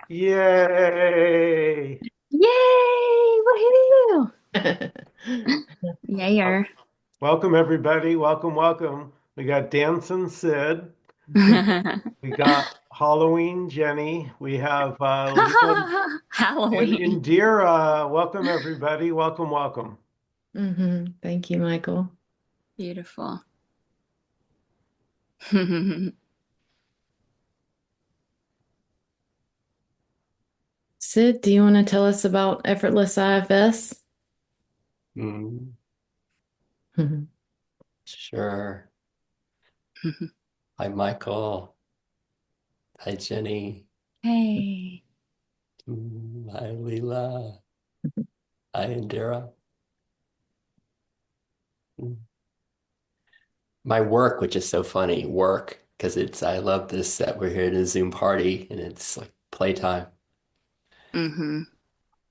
Yay! Yay! Woohoo! Yayer. Welcome, everybody. Welcome, welcome. We got Dancing Sid. We got Halloween Jenny. We have Leela and Halloween. Indira. Welcome, everybody. Welcome, welcome. Thank you, Michael. Beautiful. Sid, do you want to tell us about effortless IFS? Mm, sure. Hi, Michael. Hi, Jenny. Hey. Hi, Leela. Hi, Indira. Mm. My work, which is so funny, work, because I love this that we're here at a Zoom party and it's like playtime, Mm-hmm.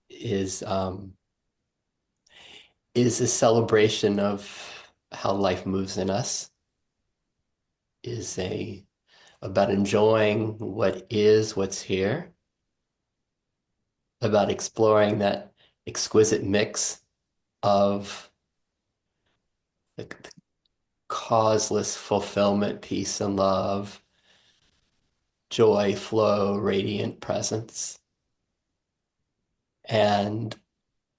is um is a celebration of how life moves in us, is a about enjoying what is, what's here, about exploring that exquisite mix of the causeless fulfillment, peace and love, joy, flow, radiant presence, and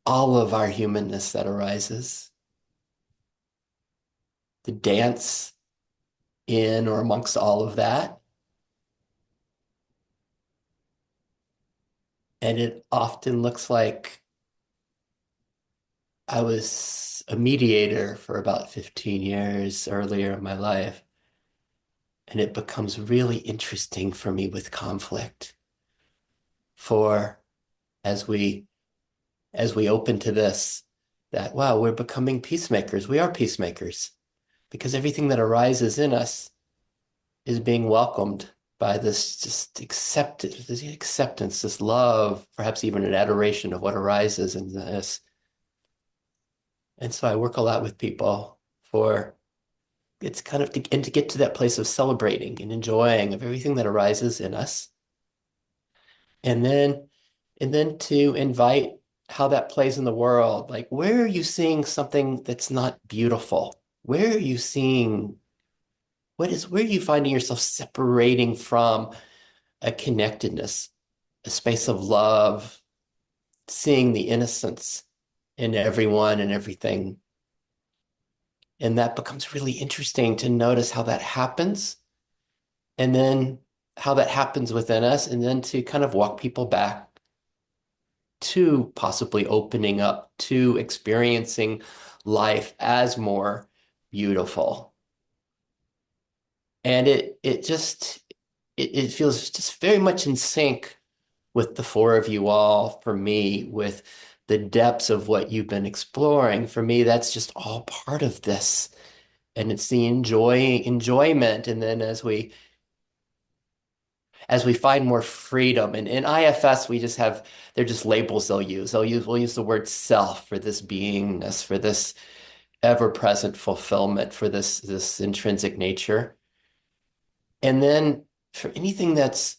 all of our humanness that arises, the dance in or amongst all of that. And it often looks like I was a mediator for about 15 years earlier in my life. And it becomes really interesting for me with conflict. For as we open to this, that wow, we're becoming peacemakers. We are peacemakers because everything that arises in us is being welcomed by this just acceptance, this love, perhaps even an adoration of what arises in this. And so I work a lot with people for it's kind of and to get to that place of celebrating and enjoying of everything that arises in us. And then to invite how that plays in the world. Like, where are you seeing something that's not beautiful? Where are you seeing where are you finding yourself separating from a connectedness, a space of love, seeing the innocence in everyone and everything? And that becomes really interesting to notice how that happens, and then how that happens within us, and then to kind of walk people back to possibly opening up to experiencing life as more beautiful. And it feels just very much in sync with the four of you all, for me, with the depths of what you've been exploring. For me, that's just all part of this. And it's the enjoyment. And then as we find more freedom. And in IFS, they're just labels we'll use the word self for this beingness, for this ever-present fulfillment, for this intrinsic nature. And then for anything that's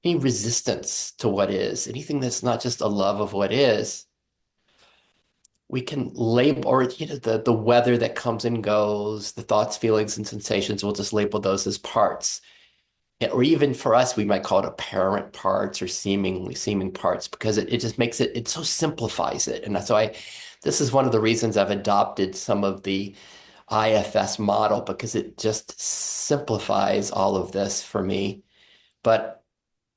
any resistance to what is, anything that's not just a love of what is, we can label, or the weather that comes and goes, the thoughts, feelings, and sensations, we'll just label those as parts. Or even for us, we might call it apparent parts or seeming parts, because it just makes it so simplifies it. And so this is one of the reasons I've adopted some of the IFS model, because it just simplifies all of this for me.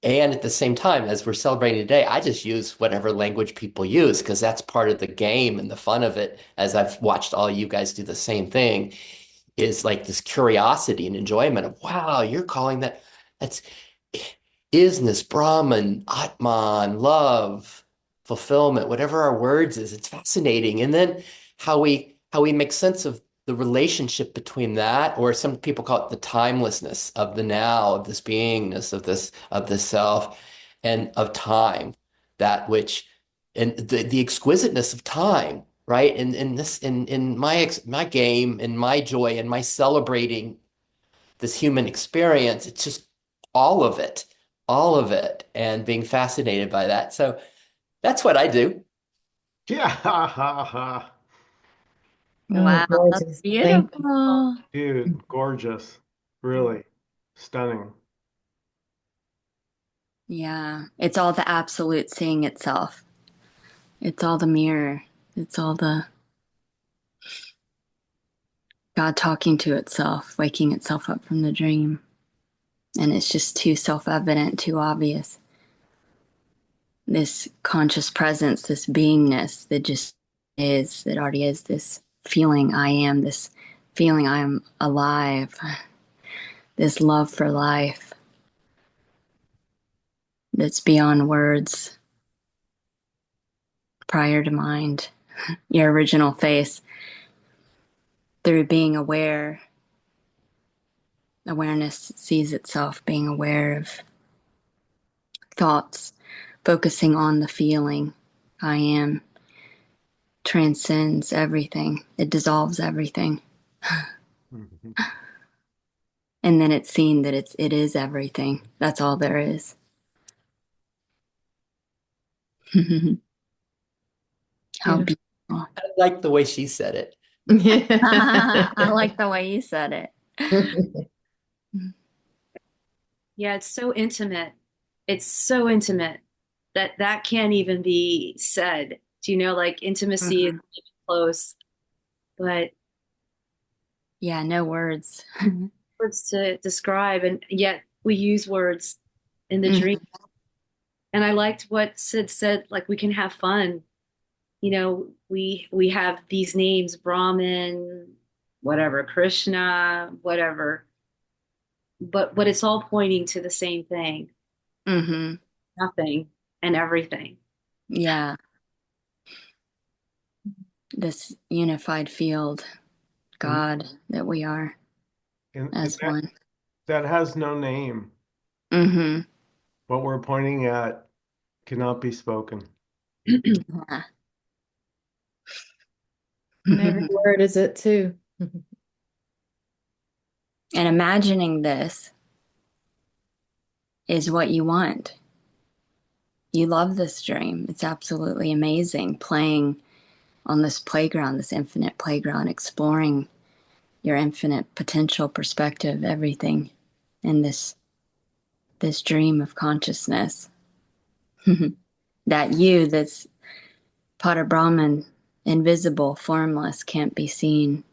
And at the same time, as we're celebrating today, I just use whatever language people use, because that's part of the game and the fun of it, as I've watched all you guys do the same thing, is like this curiosity and enjoyment of, wow, you're calling that's isnness, Brahman, Atman, love, fulfillment, whatever our words is. It's fascinating. And then how we make sense of the relationship between that, or some people call it the timelessness of the now, of this beingness, of this self, and of time, that which and the exquisiteness of time, right? And in my game, in my joy, in my celebrating this human experience, it's just all of it, all of it and being fascinated by that. So that's what I do. Yeah, ha, ha, ha. Oh, Wow, that's gorgeous. Thank you. beautiful. Dude, gorgeous. Really stunning. Yeah, it's all the absolute seeing itself. It's all the mirror. It's all the God talking to itself, waking itself up from the dream. And it's just too self evident, too obvious. This conscious presence, this beingness that just is, that already is, this feeling I am, this feeling I am alive, this love for life that's beyond words, prior to mind, your original face. Through being aware, awareness sees itself being aware of thoughts, focusing on the feeling I am, transcends everything. It dissolves everything. Mhm. And then it's seen that it is everything. That's all there is. How Beautiful. beautiful. I like the way she said it. I like the way you said it. Yeah, it's so intimate. It's so intimate that that can't even be said. Do you know, like intimacy is Mhm. close, but Yeah, no words. words to describe, and yet we use words in the dream. Mhm. And I liked what Sid said, like we can have fun. You know, we have these names, Brahman, whatever, Krishna, whatever, but it's all pointing to the same thing, Mhm. nothing and everything. Yeah, this unified field, And, God that we are and as one. that has no name. Mm-hmm. What we're pointing at cannot be spoken. Yeah. And every word is it too. And imagining this is what you want. You love this dream. It's absolutely amazing playing on this playground, this infinite playground, exploring your infinite potential perspective, everything in this dream of consciousness. That you that's Pada Brahman, invisible, formless, can't be seen,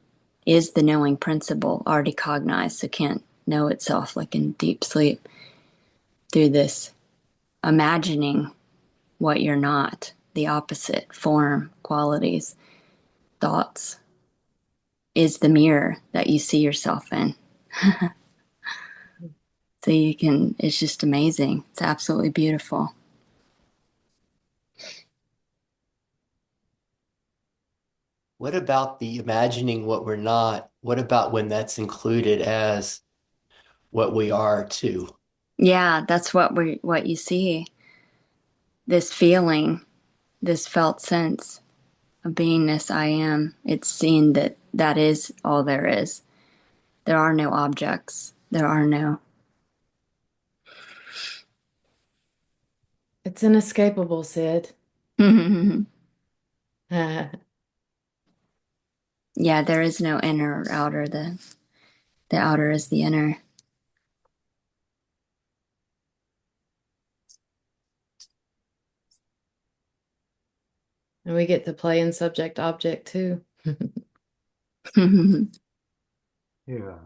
is the knowing principle already cognized, so can't know itself like in deep sleep through this imagining what you're not, the opposite, form, qualities, thoughts, is the mirror that you see yourself in. So you can, it's just amazing. It's absolutely beautiful. What about the imagining what we're not? What about when that's included as what we are too? Yeah, that's what you see. This feeling, this felt sense of beingness I am. It's seen that that is all there is. There are no objects. There are no. It's inescapable, Sid. Yeah, there is no inner or outer. The outer is the inner. And we get to play in subject object too. Yeah.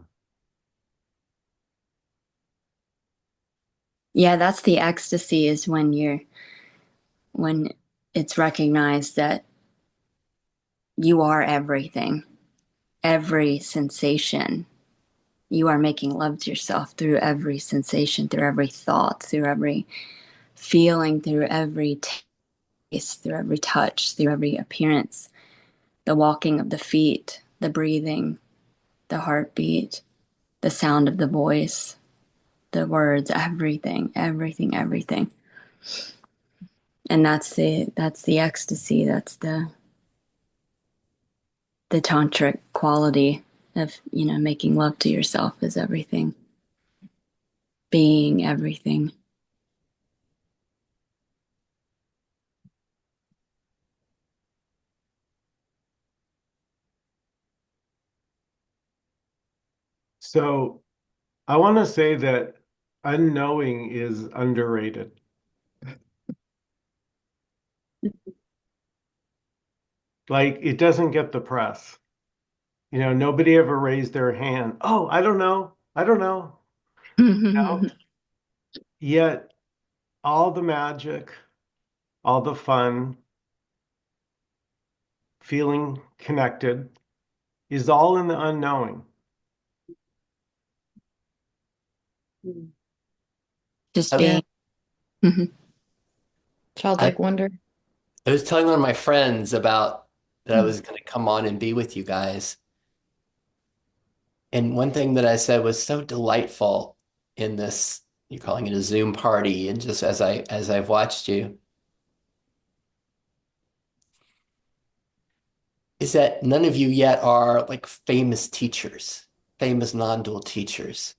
Yeah, that's the ecstasy is when it's recognized that you are everything, every sensation. You are making love to yourself through every sensation, through every thought, through every feeling, through every taste, through every touch, through every appearance, the walking of the feet, the breathing, the heartbeat, the sound of the voice, the words, everything, everything, everything. And that's the ecstasy, that's the tantric quality of, making love to yourself is everything, being everything. So I want to say that unknowing is underrated. Like it doesn't get the press. Nobody ever raised their hand. Oh, I don't know. I don't know. No. Yet all the magic, all the fun, feeling connected is all in the unknowing. Mm. Just I, being. Mhm. Childlike wonder. I was telling one of my friends about that I Mhm. was going to come on and be with you guys. And one thing that I said was so delightful in this, you're calling it a Zoom party, and just as I've watched you, is that none of you yet are like famous teachers, famous non-dual teachers.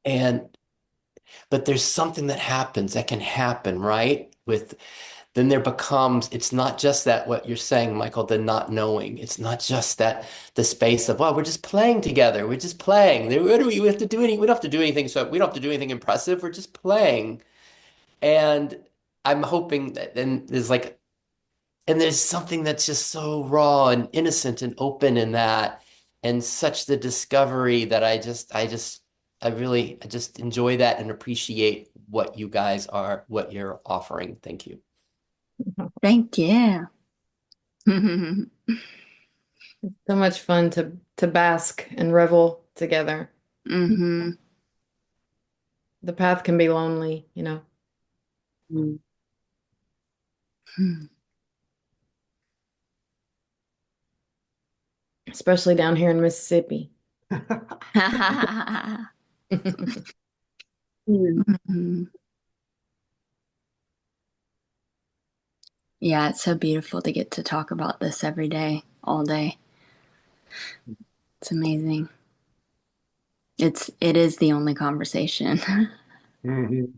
And but there's something that happens that can happen, right? With then there becomes, it's not just that what you're saying, Michael, the not knowing. It's not just that the space of, well, we're just playing together. We're just playing. What do we have to do we don't have to do anything. So we don't have to do anything impressive. We're just playing. And I'm hoping that then there's like, and there's something that's just so raw and innocent and open in that, and such the discovery that I just enjoy that and appreciate what you guys are, what you're offering. Thank you. Thank you. So much fun to bask and revel together. Hmm. The path can be lonely, you know, Mm. especially down here in Mississippi. Mm. Yeah, it's so beautiful to get to talk about this every day, all day. It's amazing. It is the only conversation. Mhm.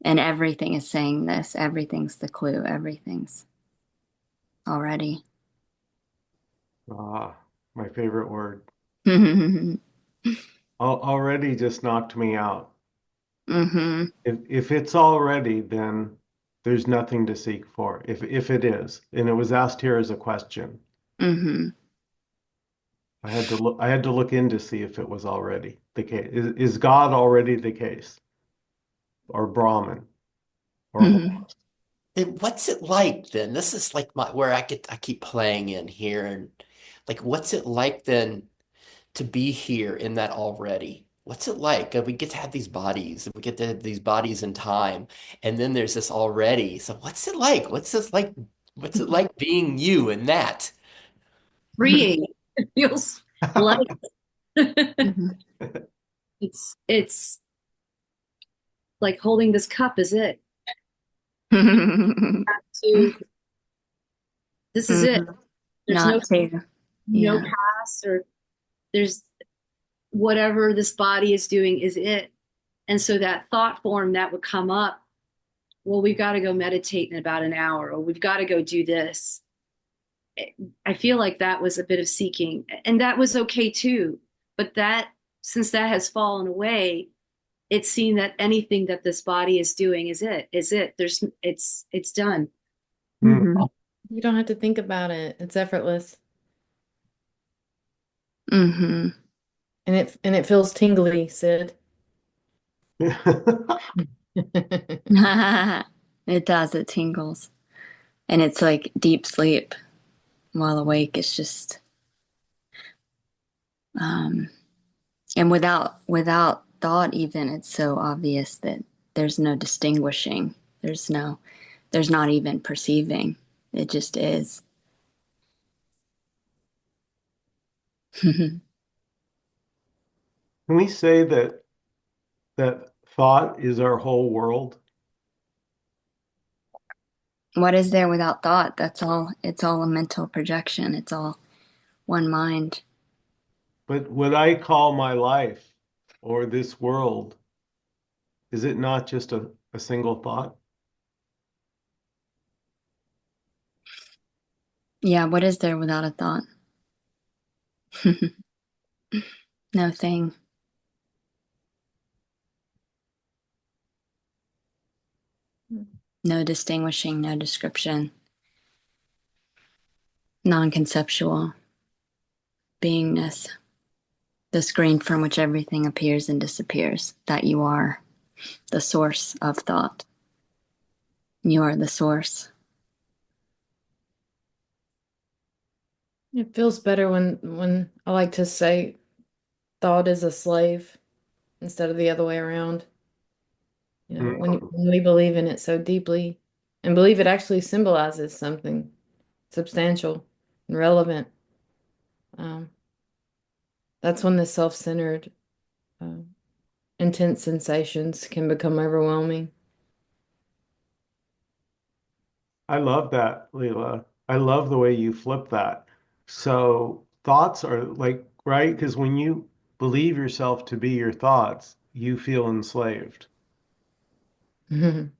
And everything is saying this. Everything's the clue. Everything's already. Ah, my favorite word. Hmm. Already just knocked me out. Hmm. If it's already, then there's nothing to seek for. If it is, and it was asked here as a question, I had to look in to see if it was already the case. Is God already the case, or Brahman, or Hmm. wholeness? And what's it like then? This is like my where I keep playing in here, and like what's it like then to be here in that already? What's it like? We get to have these bodies, and we get to have these bodies in time, and then there's this already. So what's it like? What's this like? What's it like being you in that? Freeing. It feels light. Hmm. It's like holding this cup is it. To this is it. There's no Not to. no Yeah. past or there's whatever this body is doing is it. And so that thought form that would come up, well, we've got to go meditate in about an hour, or we've got to go do this. I feel like that was a bit of seeking, and that was okay too. But that, since that has fallen away, it's seen that anything that this body is doing is it. It's done. Hmm. Hmm. You don't have to think about it. It's effortless. Hmm. And it feels tingly, Sid. It does. It tingles. And it's like deep sleep while awake. It's just, um, and without thought, even it's so obvious that there's no distinguishing. There's not even perceiving. It just is. Can we say that thought is our whole world? What is there without thought? That's all. It's all a mental projection. It's all one mind. But what I call my life or this world, is it not just a single thought? Yeah, what is there without a thought? No thing, no distinguishing, no description, non conceptual beingness, the screen from which everything appears and disappears, that you are the source of thought. You are the source. It feels better when I like to say thought is a slave instead of the other way around. You know, Mm. when we believe in it so deeply and believe it actually symbolizes something substantial and relevant, um, that's when the self-centered, uh, intense sensations can become overwhelming. I love that, Leela. I love the way you flip that. So thoughts are like, right? Because when you believe yourself to be your thoughts, you feel enslaved. And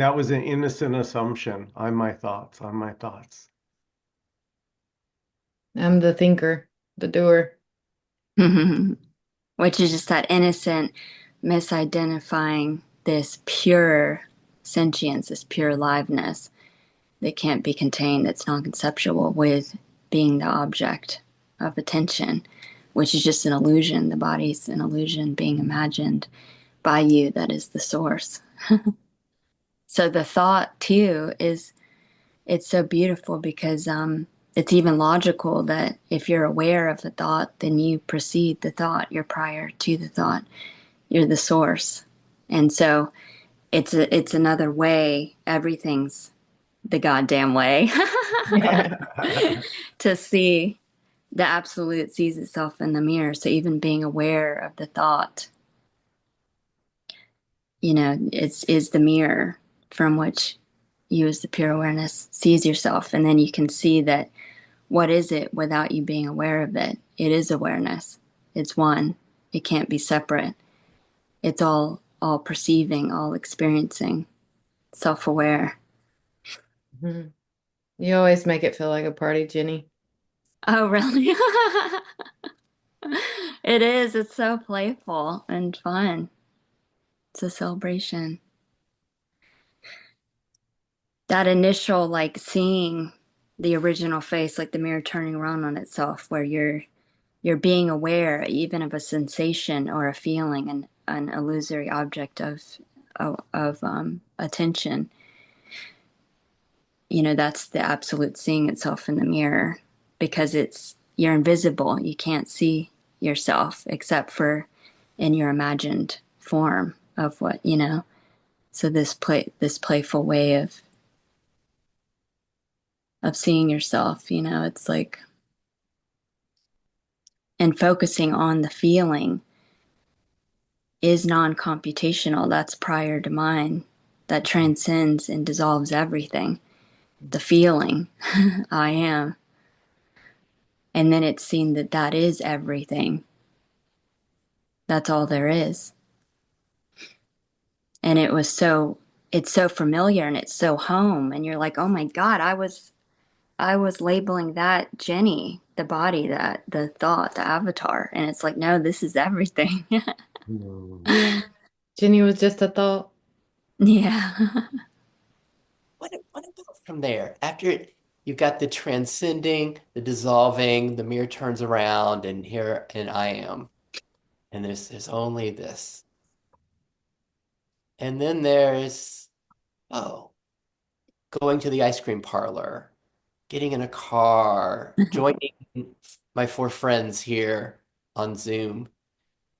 that was an innocent assumption. I'm my thoughts. I'm my thoughts. I'm the thinker, the doer. Which is just that innocent misidentifying this pure sentience, this pure aliveness that can't be contained, that's non conceptual, with being the object of attention, which is just an illusion. The body's an illusion being imagined by you, that is the source. So the thought, too, is it's so beautiful because it's even logical that if you're aware of the thought, then you precede the thought, you're prior to the thought, you're the source. And so it's another way, everything's the goddamn way Yeah. to see. The absolute sees itself in the mirror. So even being aware of the thought, it's is the mirror from which you as the pure awareness sees yourself. And then you can see that what is it without you being aware of it? It is awareness. It's one. It can't be separate. It's all perceiving, all experiencing, self-aware. Mhm. You always make it feel like a party, Jenny. Oh, really? It is. It's so playful and fun. It's a celebration. That initial like seeing the original face, like the mirror turning around on itself, where you're being aware even of a sensation or a feeling, and an illusory object of attention. That's the absolute seeing itself in the mirror, because you're invisible. You can't see yourself except for in your imagined form of what. So this playful way of seeing yourself, it's like, and focusing on the feeling is non-computational. That's prior to mind. That transcends and dissolves everything. The feeling, I am. And then it's seen that that is everything. That's all there is. And it's so familiar and it's so home. And you're like, oh my God, I was labeling that Jenny, the body, that the thought, the avatar. And it's like, no, this is everything. Mm. Yeah. Jenny was just a thought. Yeah. What about from there? After you've got the transcending, the dissolving, the mirror turns around, and here and I am. And there's only this. And then there's, oh, going to the ice cream parlor, getting in a car, joining my four friends here on Zoom.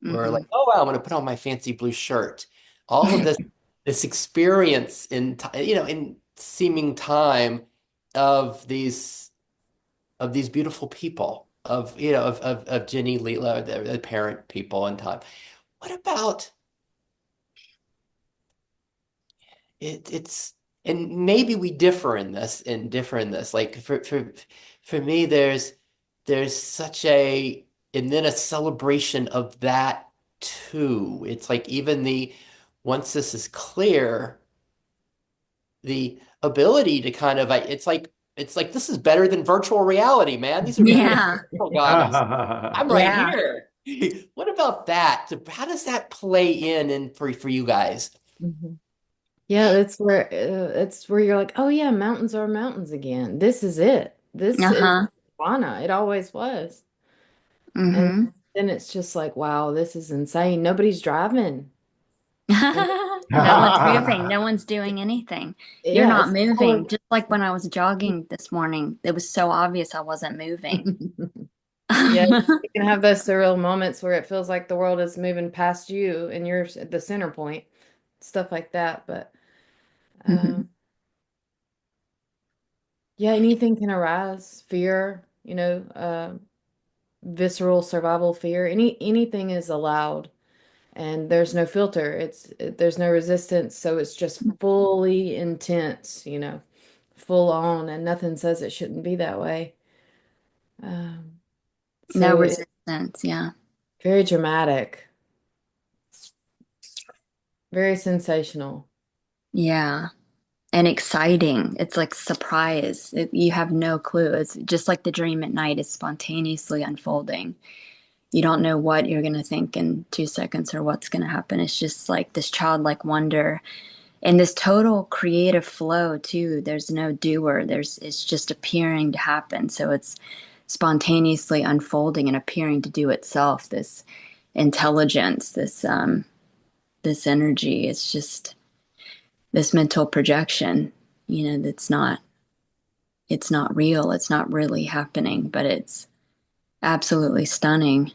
We're like, Hmm. oh wow, I'm gonna put on my fancy blue shirt. All of this experience in in seeming time of these beautiful people of Ginny, Leela, the parent people and time. What about it's and maybe we differ in this. Like for me, there's such a and then a celebration of that too. It's like even the once this is clear, the ability to kind of it's like it's like this is better than virtual reality, man. These are better than Yeah. virtual goggles. I'm right Yeah. here. What about that? How does that play in for you guys? Mhm. Yeah, it's where you're like, oh yeah, mountains are mountains again. This is it. This is Uh-huh. Fauna. It always was. And Mm-hmm. then it's just like, wow, this is insane. Nobody's driving. And No one's moving. No one's doing anything. You're yeah, not it's all moving. of Just like when I was jogging this morning, it was so obvious I wasn't moving. yeah, you can have those surreal moments where it feels like the world is moving past you and you're at the center point, stuff like that. But Mhm. um, yeah, anything can arise. Fear, visceral survival fear. Anything is allowed, and there's no filter. There's no resistance, so it's just fully intense, full on, and nothing says it shouldn't be that way. Um, No so it's resistance. Yeah. very dramatic, very sensational. Yeah. And exciting. It's like surprise. You have no clue. It's just like the dream at night is spontaneously unfolding. You don't know what you're going to think in 2 seconds or what's going to happen. It's just like this childlike wonder and this total creative flow too. There's no doer. It's just appearing to happen. So it's spontaneously unfolding and appearing to do itself. This intelligence, this energy. It's just this mental projection. That's not real. It's not really happening, but it's absolutely stunning.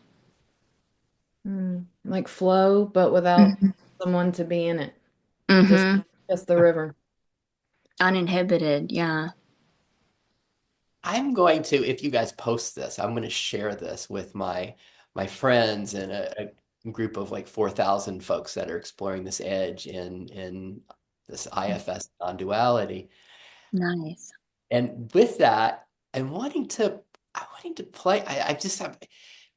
Like flow, but without Mm-hmm. someone to be in it. Just Mm-hmm. just the river. Uninhibited. Yeah. I'm going to, if you guys post this, I'm going to share this with my friends and a group of like 4,000 folks that are exploring this edge in this IFS non-duality. Nice. And with that, I'm wanting to play. I just have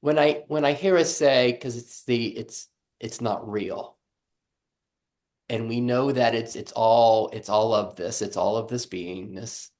when I hear us say, because it's not real. And we know that it's all of this, it's all of this beingness.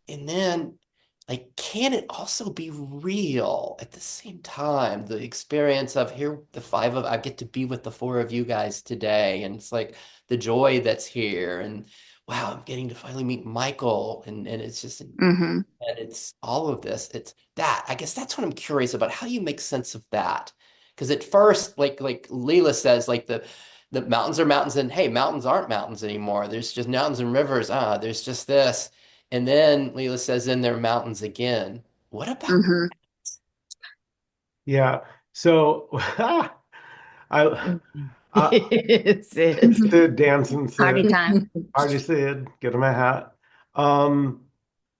And then, like, can it also be real at the same time? The experience of here, I get to be with the four of you guys today, and it's like the joy that's here, and wow, I'm getting to finally meet Michael, and it's just, and Mm-hmm. it's all of this. It's that. I guess that's what I'm curious about. How do you make sense of that? Because at first, like Leela says, like the mountains are mountains, and hey, mountains aren't mountains anymore. There's just mountains and rivers. There's just this. And then Leela says, then there are mountains again. What about Mm-hmm. Yeah. So I, I It's it. Sid dancing Party Sid. time. Artie Sid, get him a hat. Um,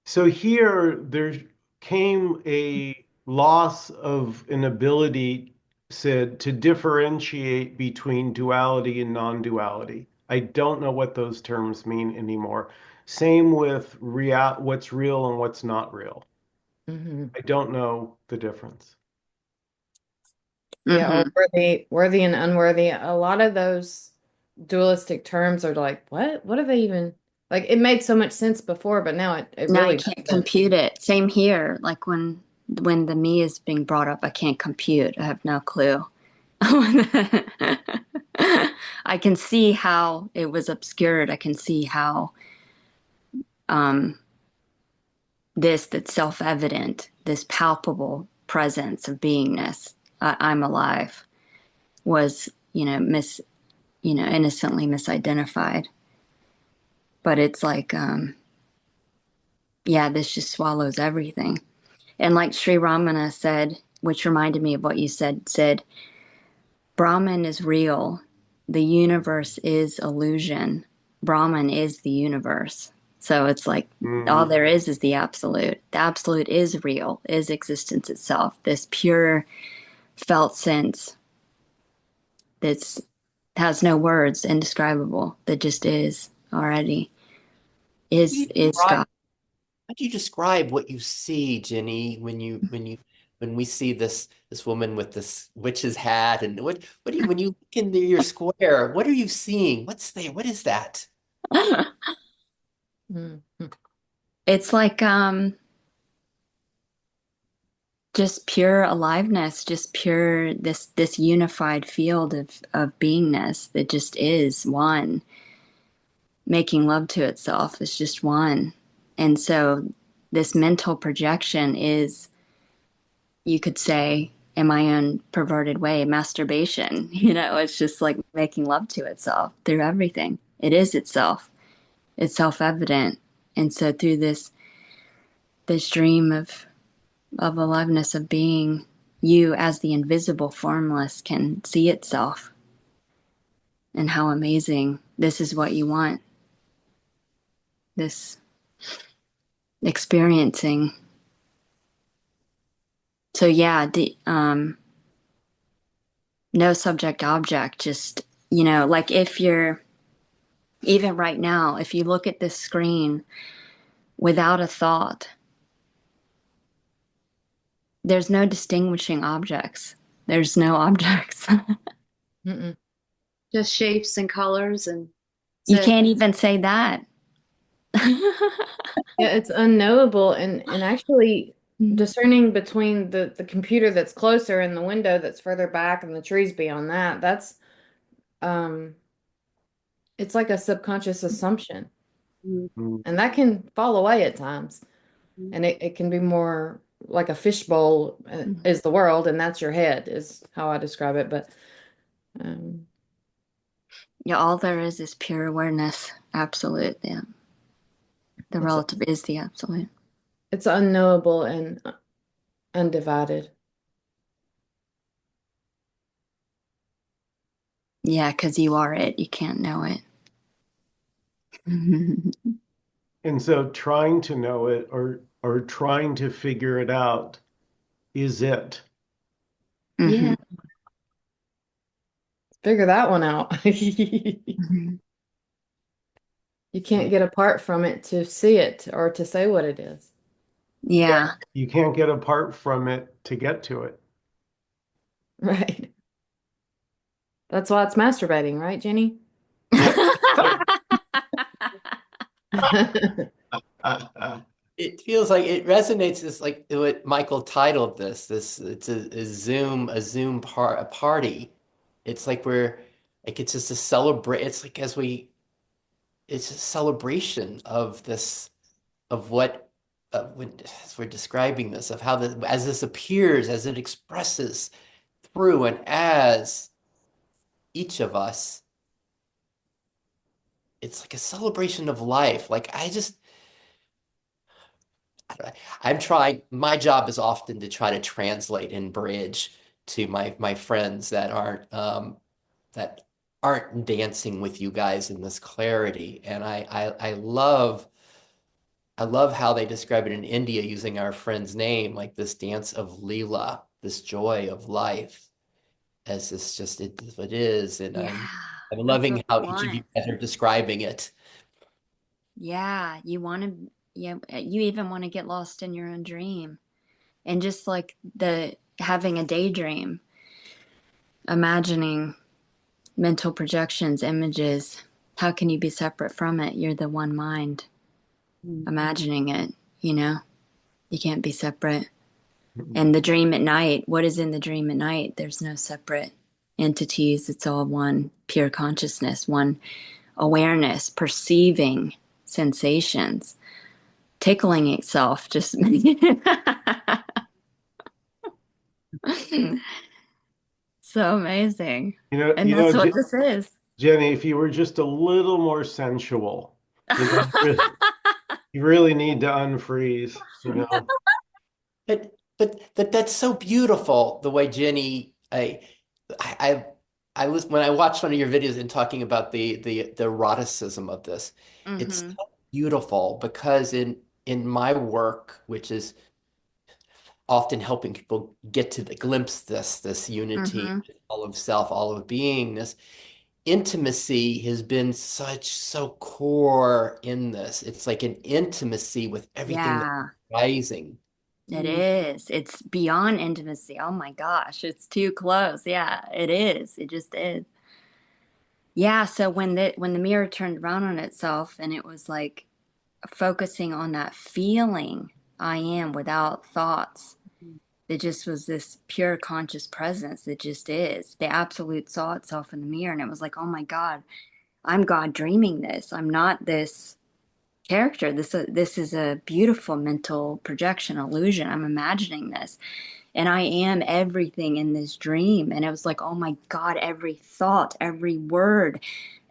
so here there came a loss of an ability, Sid, to differentiate between duality and non-duality. I don't know what those terms mean anymore. Same with what's real and what's not real. Mhm. I don't know the difference. Yeah, or Mm-hmm. worthy and unworthy. A lot of those dualistic terms are like, what? What are they even like? It made so much sense before, but now it Now I really can't doesn't. compute it. Same here. Like when the me is being brought up, I can't compute. I have no clue. I can see how it was obscured. I can see how um, that's self-evident, this palpable presence of beingness, I'm alive, was innocently misidentified. But it's like, yeah, this just swallows everything. And like Sri Ramana said, which reminded me of what you said, Brahman is real. The universe is illusion. Brahman is the universe. So it's like all Mm, there is the absolute. The absolute is real, is existence itself. This pure felt sense that's has no words, indescribable, that just is already is God. how do you describe what you see, Jenny, when we see this woman with this witch's hat, and what do you when you look into your square, what are you seeing? What's there? What is that? Mhm. It's like just pure aliveness, just pure this unified field of beingness that just is one, making love to itself is just one. And so this mental projection is, you could say, in my own perverted way, masturbation. It's just like making love to itself through everything. It is itself. It's self-evident. And so through this dream of aliveness of being, you as the invisible formless can see itself, and how amazing this is what you want, this experiencing. So yeah, no subject object, just, like if you're, even right now, if you look at this screen without a thought, there's no distinguishing objects. There's no objects. Mm-mm. Just shapes and colors and You that's it. can't even say that. Yeah, it's unknowable, and actually discerning between the computer that's closer and the window that's further back and the trees beyond that, that's um it's like a subconscious assumption. Mhm. Mm. And that can fall away at times. And it can be more like a fishbowl is the world, and that's your head, is how I describe it. But um, Yeah, all there is pure awareness. Absolute. Yeah. The it's relative is the absolute. it's unknowable and undivided. Yeah, because you are it. You can't know it. And so trying to know it or trying to figure it out is it. Yeah, Hmm. figure that one out. You Hmm. can't get apart from it to see it or to say what it is. Yeah. You can't get apart from it to get to it. Right. That's why it's masturbating, right, Jenny? It feels like it resonates as like what Michael titled this it's a party. It's like we're like it's just a celebrate. It's like it's a celebration of this of what when as we're describing this of how as this appears as it expresses through and as each of us. It's like a celebration of life. Like I'm trying, my job is often to try to translate and bridge to my friends that aren't dancing with you guys in this clarity. And I love how they describe it in India using our friend's name, like this dance of Leela, this joy of life, as this just it is what it is. And Yeah. I'm That's loving what we how each of you want. guys are describing it. Yeah. You want to, yeah. You even want to get lost in your own dream. And just like having a daydream, imagining mental projections, images, how can you be separate from it? You're the one mind imagining it, you know? You can't be separate. And the dream at night, what is in the dream at night? There's no separate entities. It's all one pure consciousness, one awareness, perceiving sensations, tickling itself. Just so amazing. And that's what this is. Jenny, if you were just a little more sensual, you really need to unfreeze, you know. But that's so beautiful the way Jenny I I was when I watched one of your videos and talking about the eroticism of this, it's Mm-hmm. so beautiful because in my work, which is often helping people get to the glimpse this unity, Mm-hmm. all of self, all of beingness, intimacy has been so core in this. It's like an intimacy with everything that's Yeah, rising. it is. It's beyond intimacy. Oh my gosh, it's too close. Yeah, it is. It just is. Yeah, so when the mirror turned around on itself and it was like focusing on that feeling I am without thoughts. Mhm. It just was this pure conscious presence that just is. The absolute saw itself in the mirror, and it was like, oh my God, I'm God dreaming this. I'm not this character. This is a beautiful mental projection illusion. I'm imagining this, and I am everything in this dream. And it was like, oh my God, every thought, every word,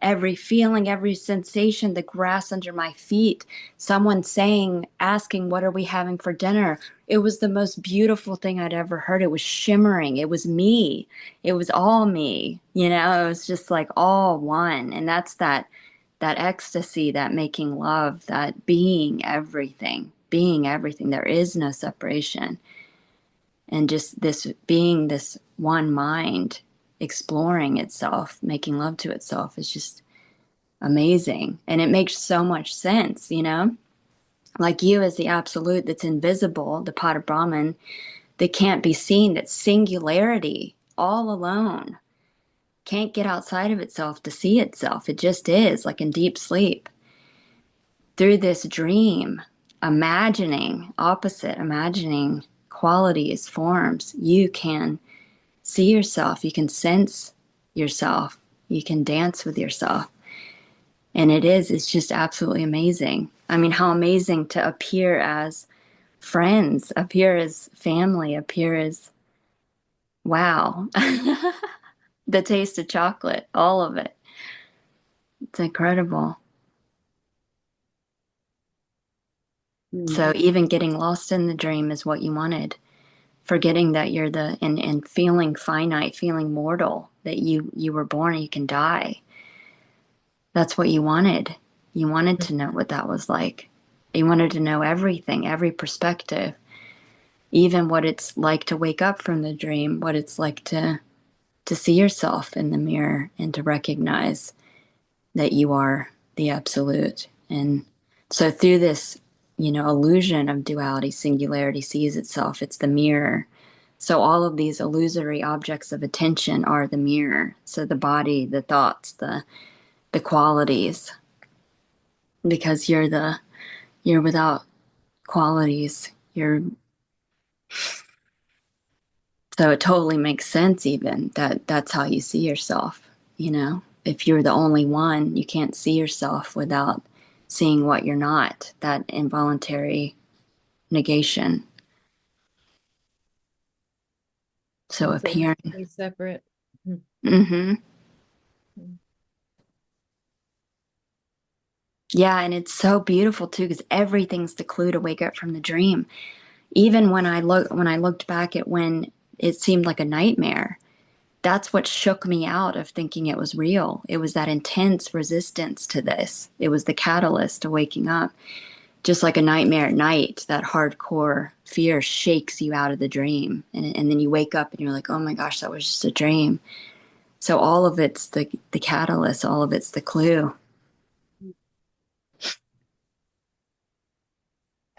every feeling, every sensation, the grass under my feet, someone saying, asking, what are we having for dinner? It was the most beautiful thing I'd ever heard. It was shimmering. It was me. It was all me. You know, it was just like all one. And that's that ecstasy, that making love, that being everything, being everything. There is no separation. And just this being this one mind, exploring itself, making love to itself is just amazing. And it makes so much sense, you know? Like you as the absolute that's invisible, the pot of Brahman, that can't be seen, that's singularity, all alone, can't get outside of itself to see itself. It just is, like in deep sleep. Through this dream, imagining qualities, forms, you can see yourself, you can sense yourself, you can dance with yourself. And it's just absolutely amazing. I mean, how amazing to appear as friends, appear as family, appear as wow. The taste of chocolate, all of it. It's incredible. Mm. So even getting lost in the dream is what you wanted. Forgetting that you're and feeling finite, feeling mortal, that you were born and you can die. That's what you wanted. You wanted to know what that was like. You wanted to know everything, every perspective, even what it's like to wake up from the dream, what it's like to see yourself in the mirror and to recognize that you are the absolute. And so through this, illusion of duality, singularity sees itself. It's the mirror. So all of these illusory objects of attention are the mirror. So the body, the thoughts, the qualities, because you're without qualities. You're So it totally makes sense even that that's how you see yourself, you know? If you're the only one, you can't see yourself without seeing what you're not, that involuntary negation. So It's appearing. a separate. Mm-hmm. Yeah, and it's so beautiful too because everything's the clue to wake up from the dream. Even when I looked back at when it seemed like a nightmare, that's what shook me out of thinking it was real. It was that intense resistance to this. It was the catalyst to waking up. Just like a nightmare at night, that hardcore fear shakes you out of the dream. And then you wake up and you're like, oh my gosh, that was just a dream. So all of it's the catalyst, all of it's the clue.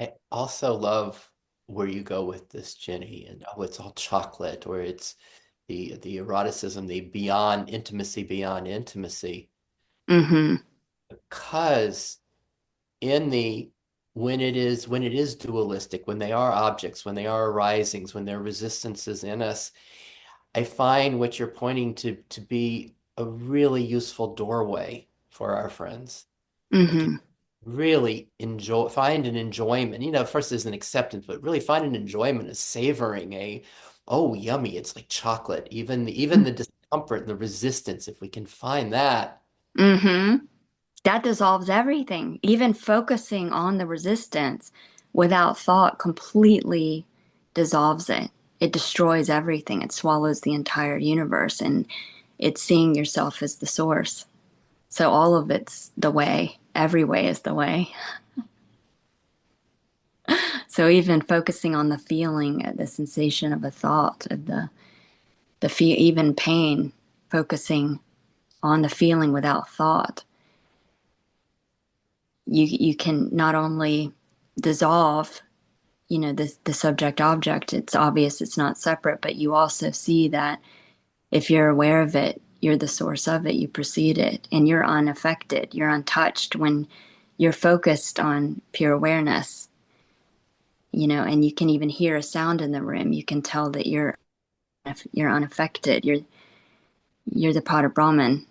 I also love where you go with this, Jenny, and oh, it's all chocolate, or it's the eroticism, the beyond intimacy, Mm-hmm. because in the when it is dualistic, when they are objects, when they are arisings, when there are resistances in us, I find what you're pointing to be a really useful doorway for our friends. Like Mm-hmm. really find an enjoyment. First there's an acceptance, but really find an enjoyment of savoring oh, yummy, it's like chocolate. Even the discomfort and the resistance, if we can find that. Mm-hmm. That dissolves everything. Even focusing on the resistance without thought completely dissolves it. It destroys everything. It swallows the entire universe, and it's seeing yourself as the source. So all of it's the way. Every way is the way. So even focusing on the feeling, the sensation of a thought, of even pain, focusing on the feeling without thought, you can not only dissolve, the subject object. It's obvious it's not separate, but you also see that if you're aware of it, you're the source of it. You perceive it, and you're unaffected. You're untouched when you're focused on pure awareness, and you can even hear a sound in the room. You can tell that you're unaffected. You're the pot of Brahman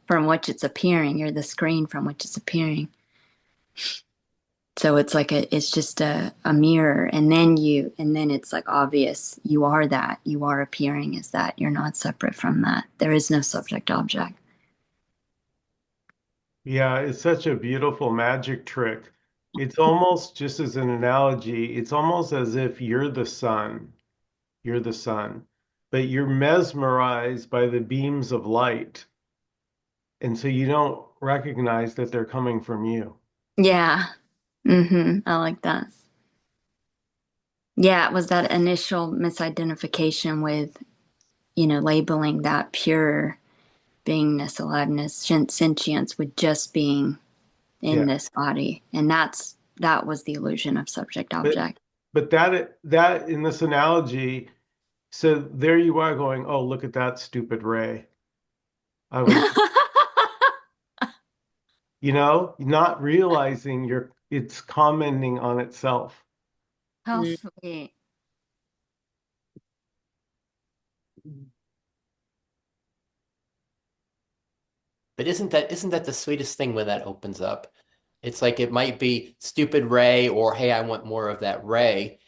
from which it's appearing. You're the screen from which it's appearing. So it's just a mirror, and then it's like obvious. You are that. You are appearing as that. You're not separate from that. There is no subject object. Yeah, it's such a beautiful magic trick. It's almost, just as an analogy, it's almost as if you're the sun. You're the sun, but you're mesmerized by the beams of light. And so you don't recognize that they're coming from you. Yeah. I like that. Yeah, it was that initial misidentification with, labeling that pure beingness, aliveness, sentience with just being in Yeah. this body. And that was the illusion of subject But object. but that in this analogy, so there you are going, oh, look at that stupid ray. I was, not realizing it's commenting on itself. How Mm. sweet. But isn't that the sweetest thing when that opens up? It's like it might be stupid Ray or hey, I want more of that Ray.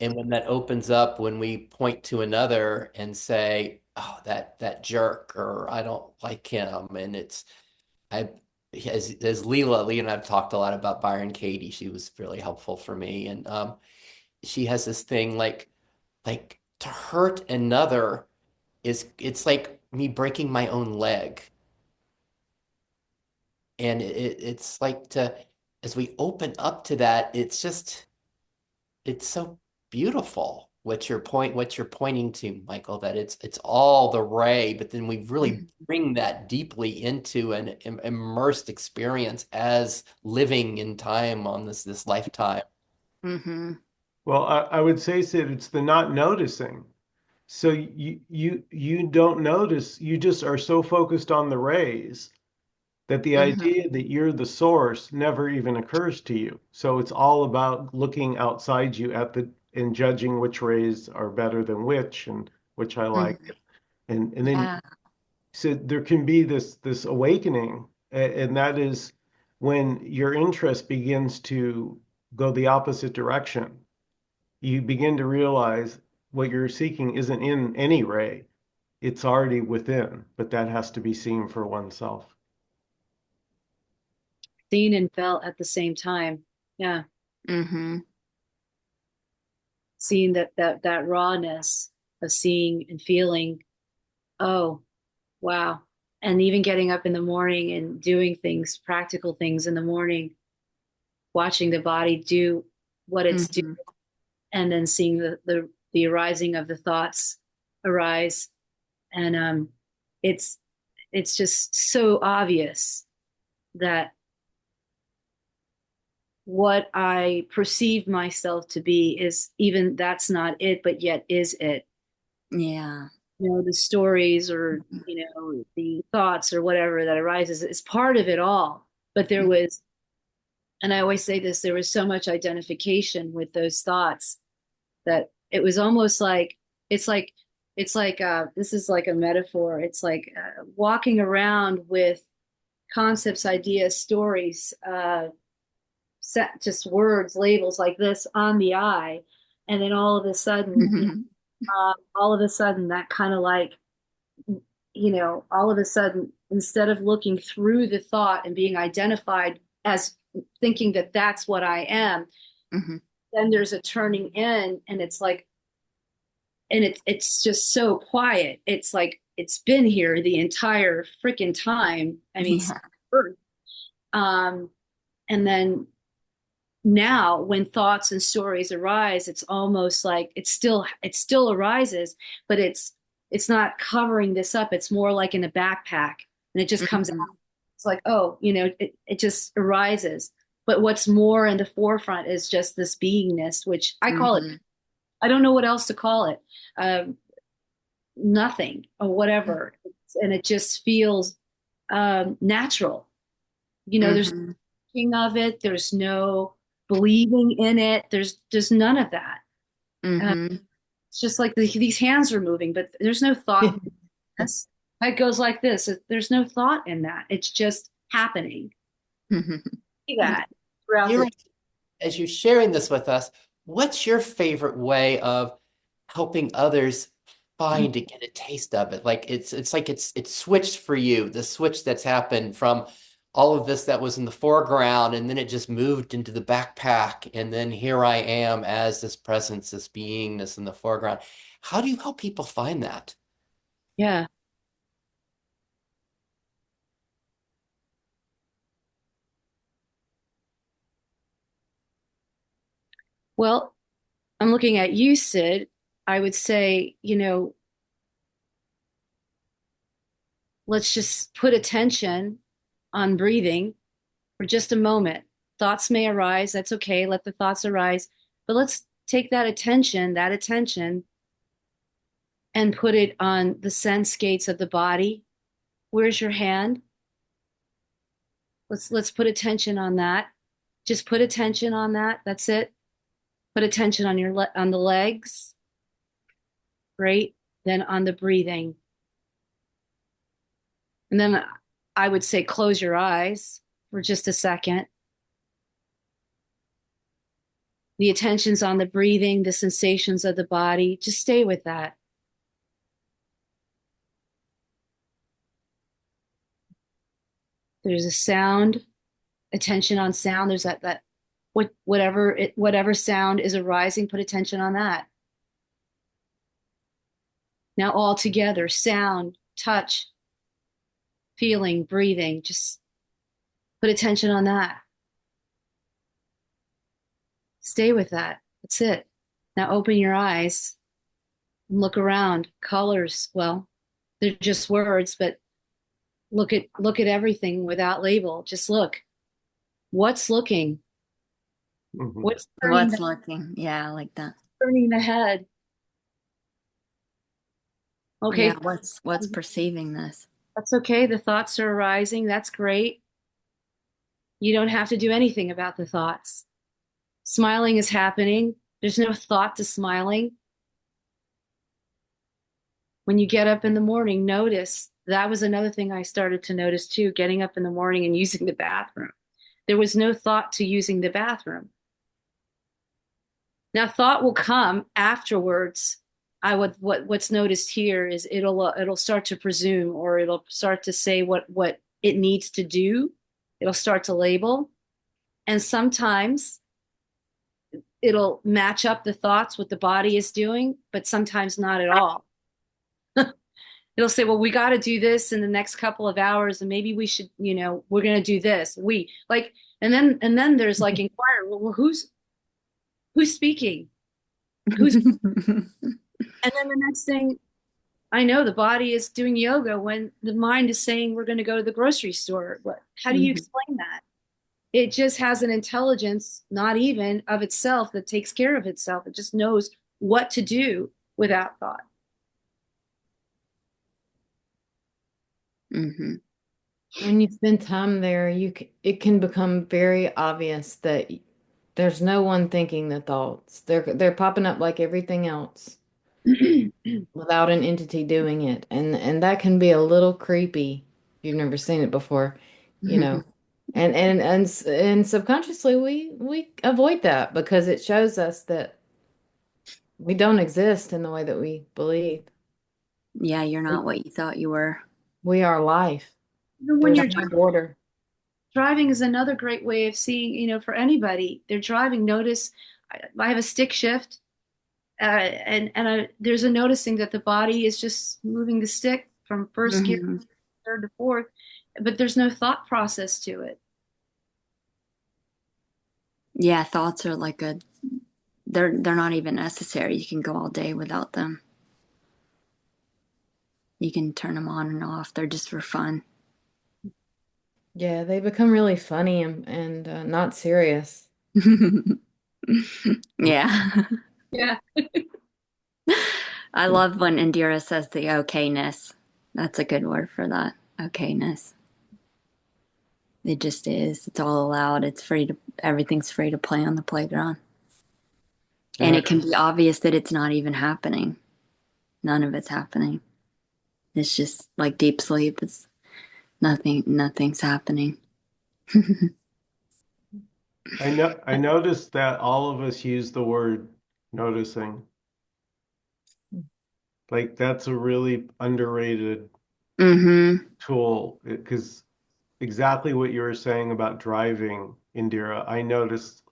And when that opens up, when we point to another and say, "Oh, that jerk," or "I don't like him," and I as Leela and I've talked a lot about Byron Katie. She was really helpful for me, and she has this thing like to hurt another it's like me breaking my own leg, and it's like to as we open up to that, it's so beautiful what you're pointing to, Michael, that it's all the ray, but then we really bring that deeply into an immersed experience as living in time on this lifetime. Mm-hmm. Well, I would say, Sid, it's the not noticing. So you don't notice, you just are so focused on the rays that the Mm-hmm. idea that you're the source never even occurs to you. So it's all about looking outside you and judging which rays are better than which and which I like. Mm-hmm. And then Yeah. so there can be this awakening, and that is when your interest begins to go the opposite direction. You begin to realize what you're seeking isn't in any ray. It's already within, but that has to be seen for oneself. Seen and felt at the same time. Yeah. Mm-hmm. Seeing that rawness of seeing and feeling, oh, wow. And even getting up in the morning and doing things, practical things in the morning, watching the body do what it's doing, Mm-hmm. and then seeing the arising of the thoughts arise. And it's it's just so obvious that what I perceive myself to be is even that's not it, but yet is it. Yeah. The stories or the thoughts or whatever that arises is part of it all. But there was, and I always say this, there was so much identification with those thoughts that it was almost like it's like this is like a metaphor. It's like walking around with concepts, ideas, stories, set just words, labels like this on the eye, and then Mm-hmm. all of a sudden that kind of like all of a sudden, instead of looking through the thought and being identified as thinking that that's what I am, Mm-hmm. then there's a turning in, and it's like, and it's just so quiet. It's like it's been here the entire freaking time. I mean, Yeah. um, and then now when thoughts and stories arise, it's almost like it still arises, but it's not covering this up. It's more like in a backpack, and it just comes out. Mm-hmm. It's like, oh, it just arises. But what's more in the forefront is just this beingness, which I call it, Mm-hmm. I don't know what else to call it. um, Nothing or whatever. And it just feels natural. There's Mm-hmm. thinking of it. There's no believing in it. There's none of that. Uh, Mm-hmm. it's just like these hands are moving, but there's no thought. This it goes like this. There's no thought in that. It's just happening. See that throughout the. Here, as you're sharing this with us, what's your favorite way of helping others find and get a taste of it? Like it's like it's switched for you, the switch that's happened from all of this that was in the foreground, and then it just moved into the backpack, and then here I am as this presence, this beingness in the foreground. How do you help people find that? Yeah. Well, I'm looking at you, Sid. I would say, let's just put attention on breathing for just a moment. Thoughts may arise. That's okay. Let the thoughts arise. But let's take that attention, and put it on the sense gates of the body. Where's your hand? Let's put attention on that. Just put attention on that. That's it. Put attention on on the legs. Great. Then on the breathing. And then I would say close your eyes for just a second. The attention's on the breathing, the sensations of the body. Just stay with that. There's a sound, attention on sound. There's that whatever sound is arising, put attention on that. Now all together, sound, touch, feeling, breathing, just put attention on that. Stay with that. That's it. Now open your eyes and look around. Colors, well, they're just words, but look at everything without label. Just look. What's looking? Mhm. What's What's looking? Yeah, I like that. turning the head? Yeah, Okay, what's perceiving this? that's okay. The thoughts are arising. That's great. You don't have to do anything about the thoughts. Smiling is happening. There's no thought to smiling. When you get up in the morning, notice that was another thing I started to notice too, getting up in the morning and using the bathroom. There was no thought to using the bathroom. Now, thought will come afterwards. I would what's noticed here is it'll start to presume, or it'll start to say what it needs to do. It'll start to label, and sometimes it'll match up the thoughts what the body is doing, but sometimes not at all. It'll say, well, we got to do this in the next couple of hours, and maybe we should, we're going to do this. We like, and then there's like inquire, well, who's speaking? Who's And then the next thing I know, the body is doing yoga when the mind is saying we're going to go to the grocery store. How do you Mhm. explain that? It just has an intelligence, not even of itself, that takes care of itself. It just knows what to do without thought. Mhm. When you spend time there, it can become very obvious that there's no one thinking the thoughts. They're popping up like everything else without an entity doing it. And that can be a little creepy if you've never seen it before, you know. And subconsciously we avoid that because it shows us that we don't exist in the way that we believe. Yeah, you're not what you thought you were. We are life. Even when There's you're no border. driving is another great way of seeing, for anybody. They're driving, notice I have a stick shift, and there's a noticing that the body is just moving the stick from first gear, Hmm. third to fourth, but there's no thought process to it. Yeah, thoughts are like they're not even necessary. You can go all day without them. You can turn them on and off. They're just for fun. Yeah, they become really funny and not serious. Yeah. Yeah. I love when Indira says the okayness. That's a good word for that. Okayness. It just is. It's all allowed. It's free to, everything's free to play on the playground. And And it can be obvious that it's not even happening. None of it's happening. It's just like deep sleep. It's nothing's happening. I noticed that all of us use the word noticing. Like that's a really underrated Mm-hmm. tool because exactly what you were saying about driving, Indira, I noticed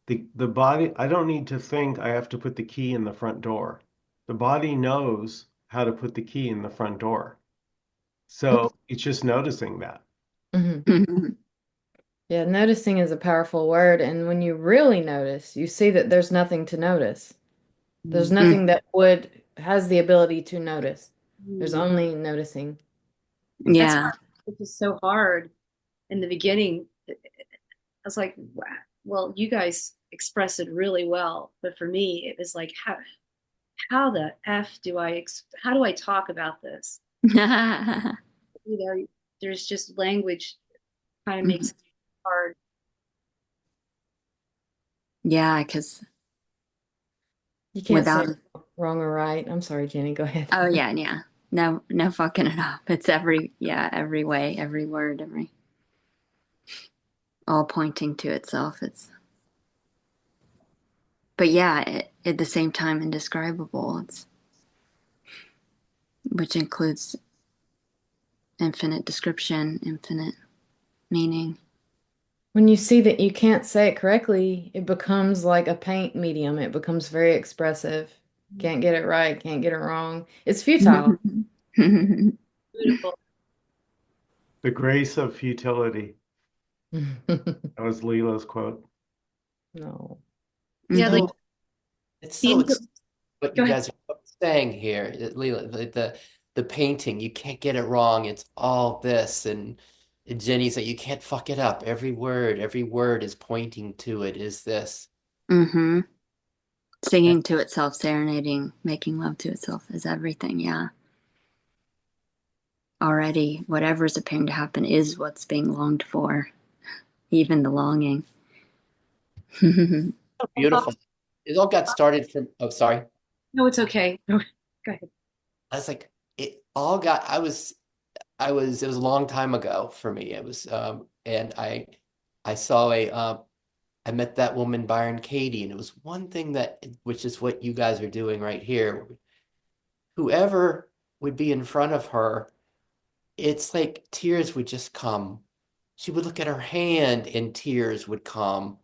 the body, I don't need to think I have to put the key in the front door. The body knows how to put the key in the front door. So it's just noticing that. Mhm. Mm-hmm. Yeah, noticing is a powerful word. And when you really notice, you see that there's nothing to notice. There's nothing that would has the ability to notice. There's Mm. only noticing. That's Yeah. why it was so hard in the beginning. I was like, wow, well, you guys express it really well, but for me, it was like, how the F do how do I talk about this? You know, there's just language kind of makes it hard. Yeah, because You can't say without, wrong or right. I'm sorry, Jenny, go ahead. oh yeah, yeah. No, no fucking it up. It's every way, every word, every, all pointing to itself. But yeah, at the same time, indescribable. Which includes infinite description, infinite meaning. When you see that you can't say it correctly, it becomes like a paint medium. It becomes very expressive. Can't get it right, can't get it wrong. It's futile. Beautiful. The grace of futility. That was Leela's quote. No. Yeah, like Mhm. So it's the so end ex what go you ahead. guys are saying here, Leela, the painting, you can't get it wrong. It's all this, and Jenny said you can't fuck it up. Every word is pointing to it. Is this? Mhm. That, Singing to itself, serenading, making love to itself is everything. Yeah. Already, whatever's appearing to happen is what's being longed for, even the longing. so beautiful. It all got started from. Oh, sorry. No, it's okay. Go ahead. I was like, it all got. I was. It was a long time ago for me. It was. And I saw I met that woman, Byron Katie, and it was one thing that, which is what you guys are doing right here. Whoever would be in front of her, it's like tears would just come. She would look at her hand and tears would come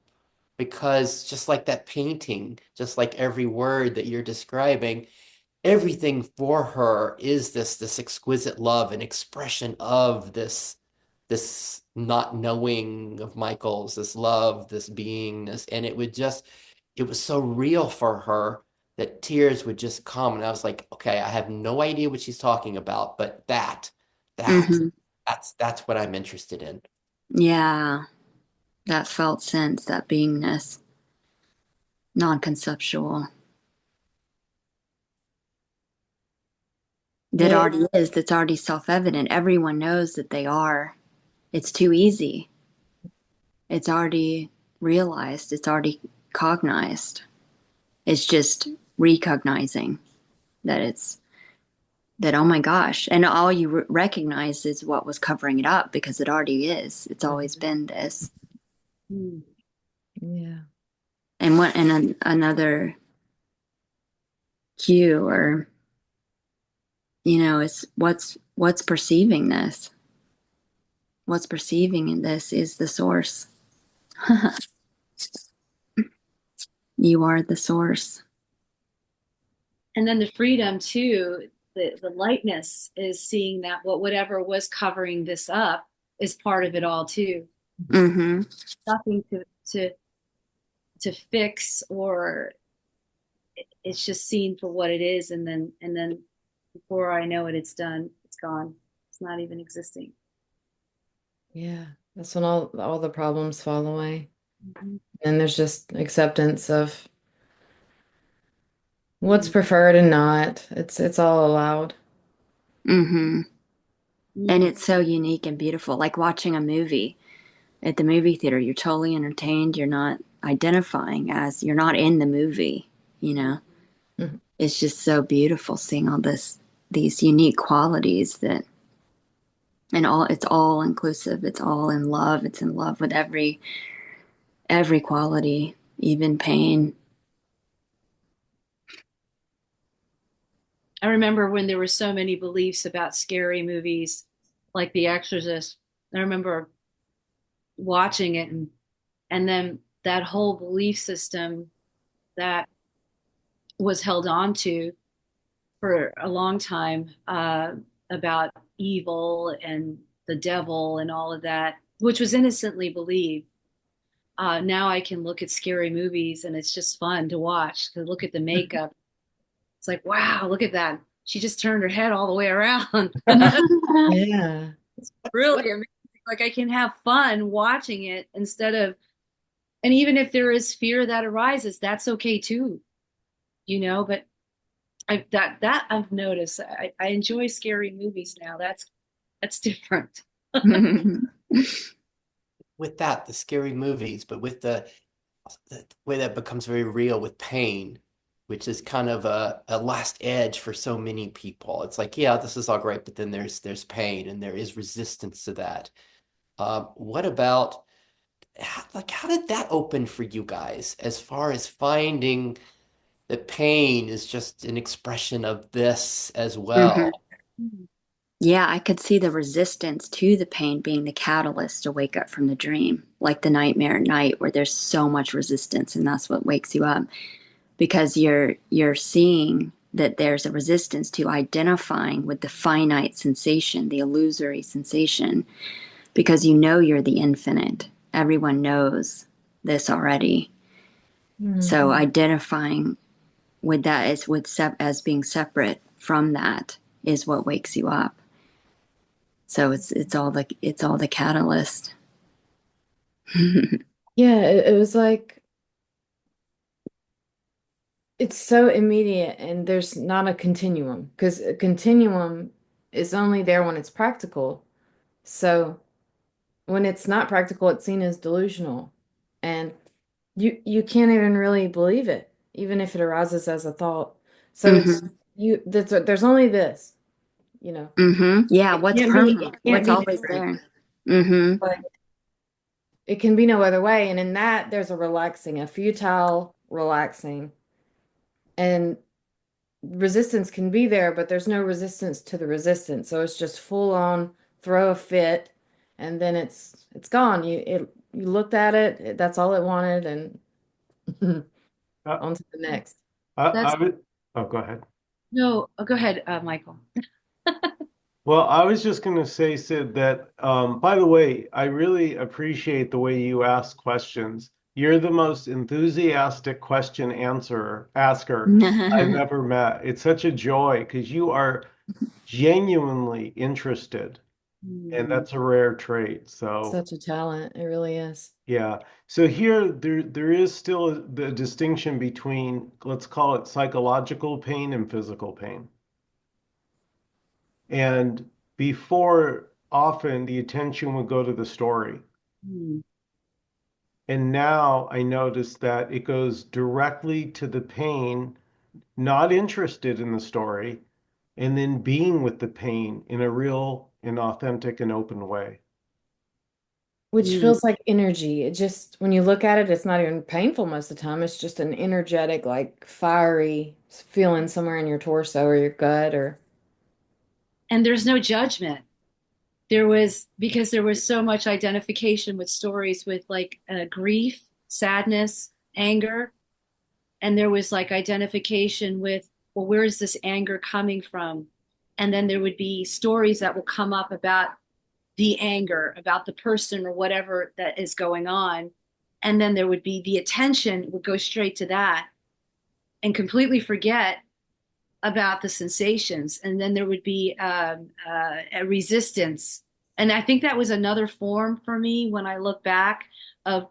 because just like that painting, just like every word that you're describing, everything for her is this exquisite love and expression of this not knowing of Michael's, this love, this beingness, and it was so real for her that tears would just come, and I was like, okay, I have no idea what she's talking about, but that Hmm. that's what I'm interested in. Yeah, that felt sense, that beingness, non conceptual, that Yeah. already is, that's already self evident. Everyone knows that they are. It's too easy. It's already realized, it's already cognized. It's just recognizing that it's that, oh my gosh. And all you recognize is what was covering it up because it already is. It's always been this. Hmm. Yeah. And another cue or, is what's perceiving this. What's perceiving in this is the source. You are the source. And then the freedom too, the lightness is seeing that whatever was covering this up is part of it all too. Mm-hmm. Nothing to fix, or it's just seen for what it is, and then before I know it, it's done. It's gone. It's not even existing. Yeah. That's when all the problems fall away. Mhm. And there's just acceptance of what's Mhm. preferred and not. It's all allowed. Mm-hmm. And Mhm. it's so unique and beautiful, like watching a movie. at the movie theater. You're totally entertained. You're not identifying as, you're not in the movie, you know. Mhm. It's just so beautiful seeing all these unique qualities that, and all, it's all inclusive. It's all in love. It's in love with every quality, even pain. I remember when there were so many beliefs about scary movies like The Exorcist. I remember watching it, and then that whole belief system that was held on to for a long time, about evil and the devil and all of that, which was innocently believed. Now I can look at scary movies and it's just fun to watch. To look at the makeup, it's like, wow, look at that. She just turned her head all the way around. Yeah. Really amazing. Like I can have fun watching it instead of, and even if there is fear that arises, that's okay too, but that I've noticed. I enjoy scary movies now. That's different. With that, the scary movies, but with the way that becomes very real with pain, which is kind of a last edge for so many people. It's like, yeah, this is all great, but then there's pain and there is resistance to that. What about how did that open for you guys as far as finding that pain is just an expression of this as Hmm. well? Yeah, I could see the resistance to the pain being the catalyst to wake up from the dream, like the nightmare at night where there's so much resistance and that's what wakes you up because you're seeing that there's a resistance to identifying with the finite sensation, the illusory sensation, because you know you're the infinite. Everyone knows this already. So Mhm. identifying with that as being separate from that is what wakes you up. So it's all the catalyst. Yeah, it was like it's so immediate and there's not a continuum because a continuum is only there when it's practical. So when it's not practical, it's seen as delusional. And you can't even really believe it, even if it arises as a thought. So it's Hmm. there's only this, you know. Hmm. Yeah, It what's can't be permanent? it can't What's be always different. there? Hmm. But it can be no other way. And in that, there's a relaxing, a futile relaxing. And resistance can be there, but there's no resistance to the resistance. So it's just full on throw a fit, and then it's gone. You looked at it, that's all it wanted, and Uh, on to the next. I That's would, oh, go ahead. no. Go ahead, Michael. Well, I was just going to say, Sid, that by the way, I really appreciate the way you ask questions. You're the most enthusiastic question answerer asker I've ever met. It's such a joy because you are genuinely interested, and Hmm. that's a rare trait. So Such a talent. It really is. yeah. So here there is still the distinction between, let's call it psychological pain and physical pain. And before, often the attention would go to the story. Hmm. And now I notice that it goes directly to the pain, not interested in the story, and then being with the pain in a real and authentic and open way. Which Hmm. feels like energy. It just, when you look at it, it's not even painful most of the time. It's just an energetic, like fiery feeling somewhere in your torso or your gut or. And there's no judgment. There was, because there was so much identification with stories with like grief, sadness, anger, and there was like identification with, well, where is this anger coming from? And then there would be stories that will come up about the anger, about the person or whatever that is going on. And then there would be the attention would go straight to that and completely forget about the sensations. And then there would be a resistance. And I think that was another form for me when I look back of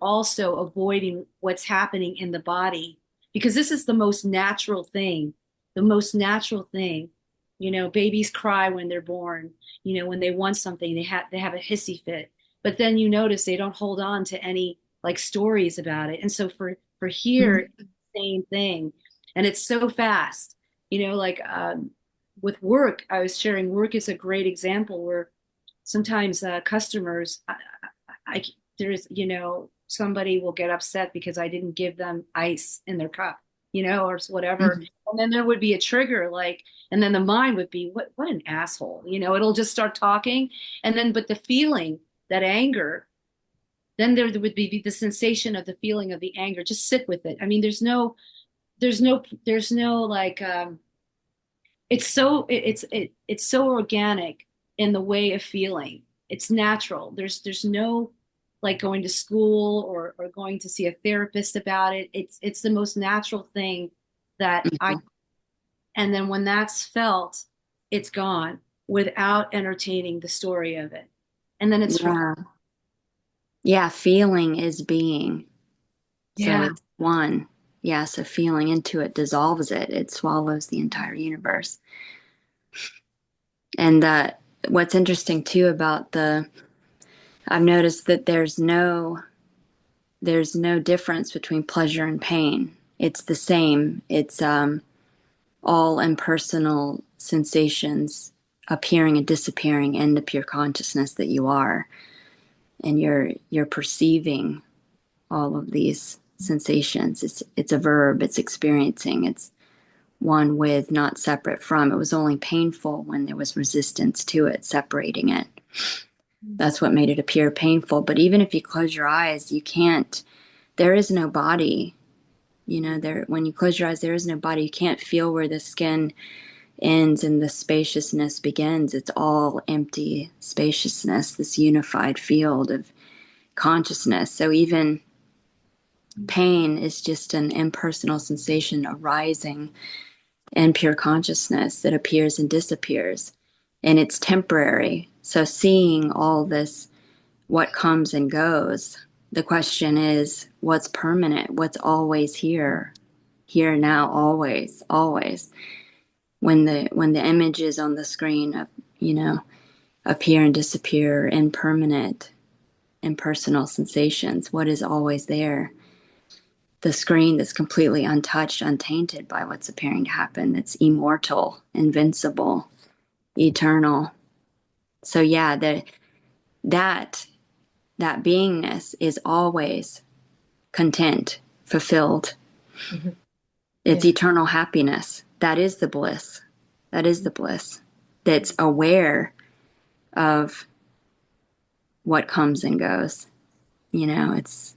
also avoiding what's happening in the body, because this is the most natural thing, the most natural thing. Babies cry when they're born. When they want something, they have a hissy fit. but then you notice they don't hold on to any like stories about it. And so for here, Mhm. it's the same thing, and it's so fast. Like with work, I was sharing. Work is a great example where sometimes customers, I there's somebody will get upset because I didn't give them ice in their cup, or whatever. Mhm. And then there would be a trigger, like, and then the mind would be, what an asshole, it'll just start talking. And then, but the feeling, that anger, then there would be the sensation of the feeling of the anger. Just sit with it. I mean, there's no like, it's so organic in the way of feeling. It's natural. There's no like going to school or going to see a therapist about it. It's the most natural thing that I Mhm. and then when that's felt, it's gone without entertaining the story of it. And then it's free. Yeah. Yeah, feeling is being. So Yeah. it's one. Yeah, so feeling into it dissolves it. It swallows the entire universe. And what's interesting too about I've noticed that there's no difference between pleasure and pain. It's the same. It's all impersonal sensations appearing and disappearing in the pure consciousness that you are, and you're perceiving all of these sensations. It's a verb. It's experiencing. It's one with, not separate from. It was only painful when there was resistance to it, separating it. That's what made it appear painful. But even if you close your eyes, you can't. There is no body. There, when you close your eyes, there is no body. You can't feel where the skin ends and the spaciousness begins. It's all empty spaciousness, this unified field of consciousness. So even pain is just an impersonal sensation arising in pure consciousness that appears and disappears. And it's temporary. So seeing all this, what comes and goes, the question is, what's permanent? What's always here? Here now, always, always. When the images on the screen, you know, appear and disappear, impermanent, impersonal sensations, what is always there? The screen that's completely untouched, untainted by what's appearing to happen, that's immortal, invincible, eternal. So yeah, that that beingness is always content, fulfilled. Mhm. It's Yeah. eternal happiness. That is the bliss. That is the bliss. That's aware of what comes and goes. It's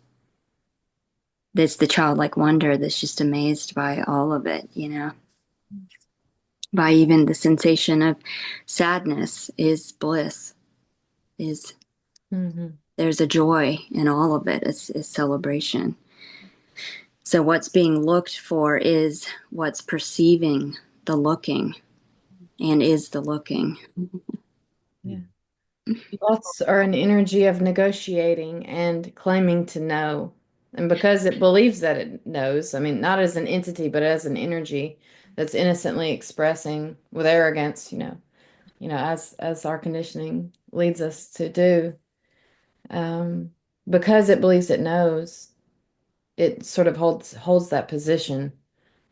the childlike wonder that's just amazed by all of it, by even the sensation of sadness is bliss, is Hmm. there's a joy in all of it. It's celebration. So what's being looked for is what's perceiving the looking and is the looking. Yeah. Thoughts are an energy of negotiating and claiming to know. And because it believes that it knows, I mean, not as an entity, but as an energy that's innocently expressing with arrogance, as our conditioning leads us to do. Um, because it believes it knows, it sort of holds that position.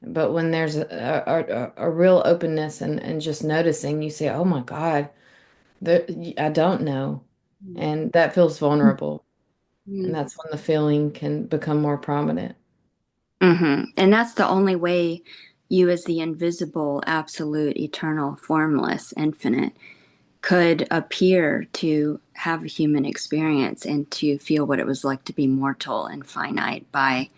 But when there's a real openness and just noticing, you say, "Oh my God, there, I don't know," and that feels vulnerable, and Mm. that's when the feeling can become more prominent. And that's the only way you, as the invisible, absolute, eternal, formless, infinite, could appear to have a human experience and to feel what it was like to be mortal and finite by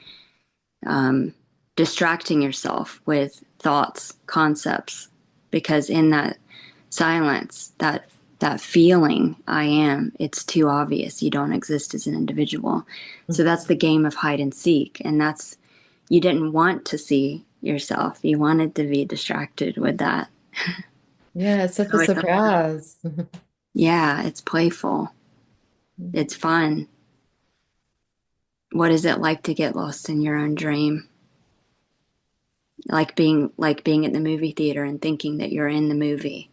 um, distracting yourself with thoughts, concepts, because in that silence, that feeling, I am, it's too obvious. You don't exist as an individual. So that's the game of hide and seek. And you didn't want to see yourself. You wanted to be distracted with that. Yeah, it's such a So surprise. yeah, it's playful. It's fun. What is it like to get lost in your own dream? Like being at the movie theater and thinking that you're in the movie,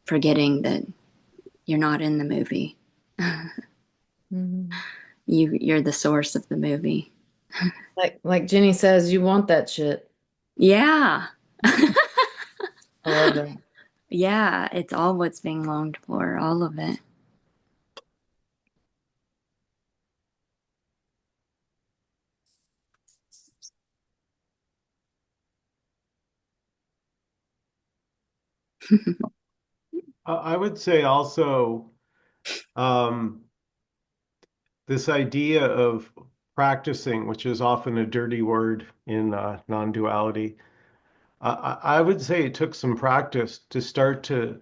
forgetting that you're not in the movie. Mhm. You're the source of the movie. Like Ginny says, you want that shit. Yeah. I love that. Yeah, it's all what's being longed for, all of it. I would say also um, this idea of practicing, which is often a dirty word in non-duality. I would say it took some practice to start to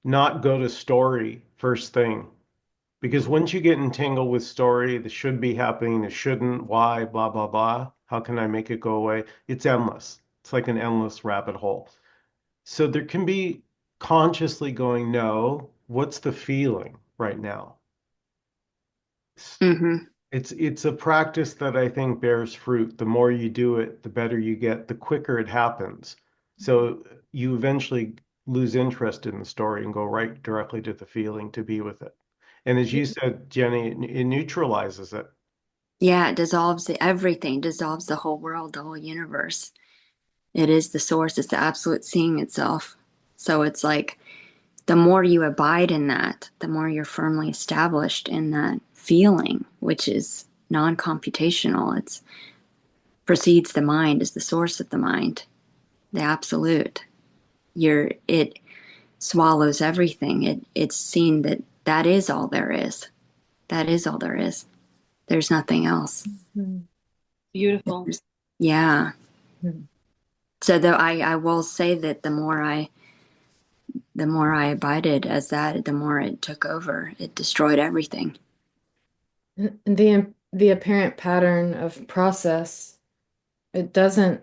not go to story first thing. Because once you get entangled with story, this should be happening, this shouldn't, why, blah, blah, blah. How can I make it go away? It's endless. It's like an endless rabbit hole. So there can be consciously going, no, what's the feeling right now? Hmm. It's a practice that I think bears fruit. The more you do it, the better you get, the quicker it happens. So you eventually lose interest in the story and go right directly to the feeling to be with it. And as you said, Jenny, it neutralizes it. Yeah, it dissolves everything, dissolves the whole world, the whole universe. It is the source, it's the absolute seeing itself. So it's like the more you abide in that, the more you're firmly established in that feeling, which is non-computational. It's precedes the mind, is the source of the mind, the absolute. It swallows everything. It's seen that that is all there is. That is all there is. There's nothing else. Mhm. Beautiful. Yeah. Mhm. So though I will say that the more I abided as that, the more it took over. It destroyed everything. And the apparent pattern of process, it doesn't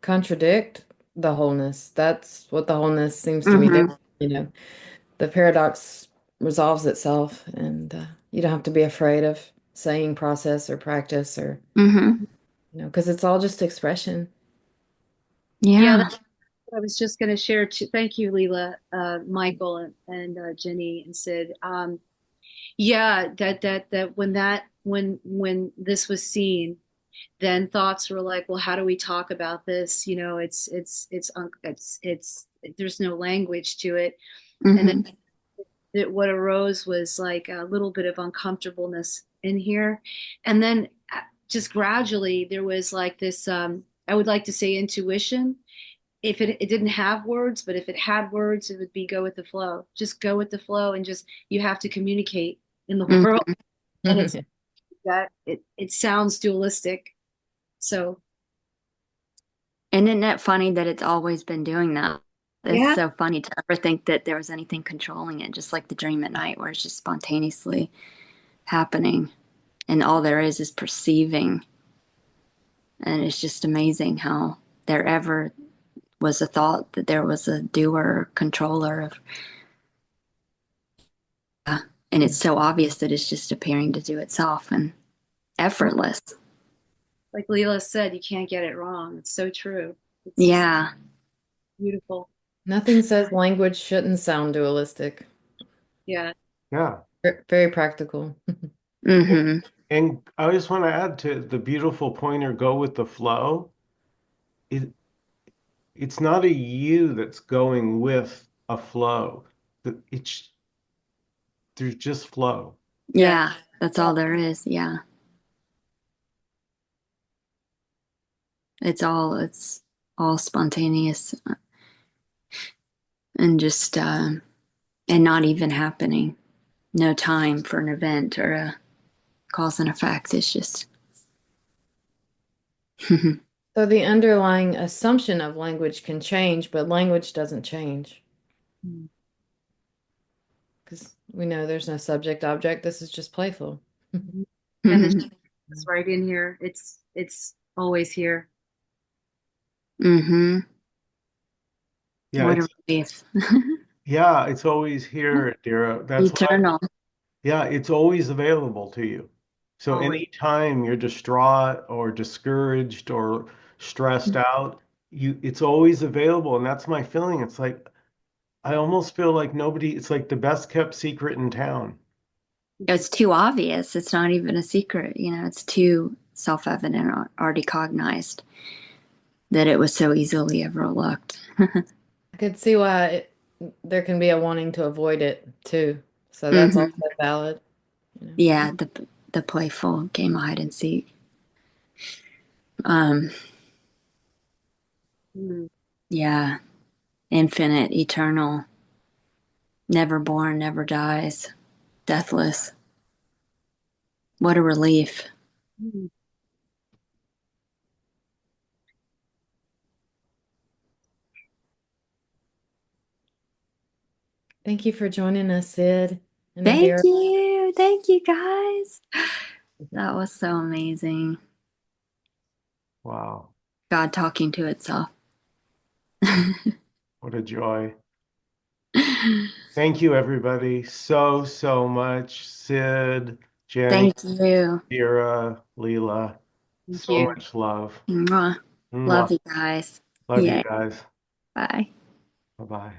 contradict the wholeness. That's what the wholeness seems to be doing. Mm-hmm. You know, the paradox resolves itself, and you don't have to be afraid of saying process or practice or, Mm-hmm. because it's all just expression. Yeah, Yeah. that's what I was just going to share too. Thank you, Leela, Michael, and Ginny and Sid. Yeah, that when this was seen, then thoughts were like, well, how do we talk about this? It's there's no language to it, and then Mm-hmm. what arose was like a little bit of uncomfortableness in here, and then just gradually there was like this. I would like to say intuition. If it didn't have words, but if it had words, it would be go with the flow. Just go with the flow, and just you have to communicate in the world, Mm-hmm. and it's that it sounds dualistic. So And isn't that funny that it's always been doing that? It's yeah, so funny to ever think that there was anything controlling it, just like the dream at night, where it's just spontaneously happening, and all there is perceiving. And it's just amazing how there ever was a thought that there was a doer or controller of, and it's so obvious that it's just appearing to do itself and effortless. like Leela said, you can't get it wrong. It's so true. It's just Yeah. beautiful. Nothing says language shouldn't sound dualistic. Yeah. Yeah. Very practical. Mm-hmm. And I just want to add to the beautiful pointer, go with the flow. It, it's not a you that's going with a flow. It's there's just flow. Yeah. Yeah. That's all there is. Yeah. It's all spontaneous and just and not even happening. No time for an event or a cause and effect. It's just So the underlying assumption of language can change, but language doesn't change Mm-hmm. because we know there's no subject object. This is just playful. And the is right in here. It's always here. mm-hmm. Yeah, What a relief. it's always here, Dira. That's why, Eternal. yeah, it's always available to you. So Always. anytime you're distraught or discouraged or stressed out, it's always available. And that's my feeling. It's like I almost feel like nobody, it's like the best kept secret in town. It's too obvious. It's not even a secret. It's too self-evident, already cognized that it was so easily overlooked. I could see why there can be a wanting to avoid it too. So that's Hmm. also valid. You know. Yeah, the playful game of hide and seek. Um, Mm. yeah, infinite, eternal, never born, never dies, deathless. What a relief. Mm. Thank you for joining us, Sid and Thank Indira. you. Thank you, guys. That was so amazing. Wow. God talking to itself. What a joy. Thank you, everybody, so, so much. Sid, Jenny, Thank you. Indira, Leela, Thank so you. much love. Mwah. Love Mwah. you guys. Love you Yay. guys. Bye. Bye-bye.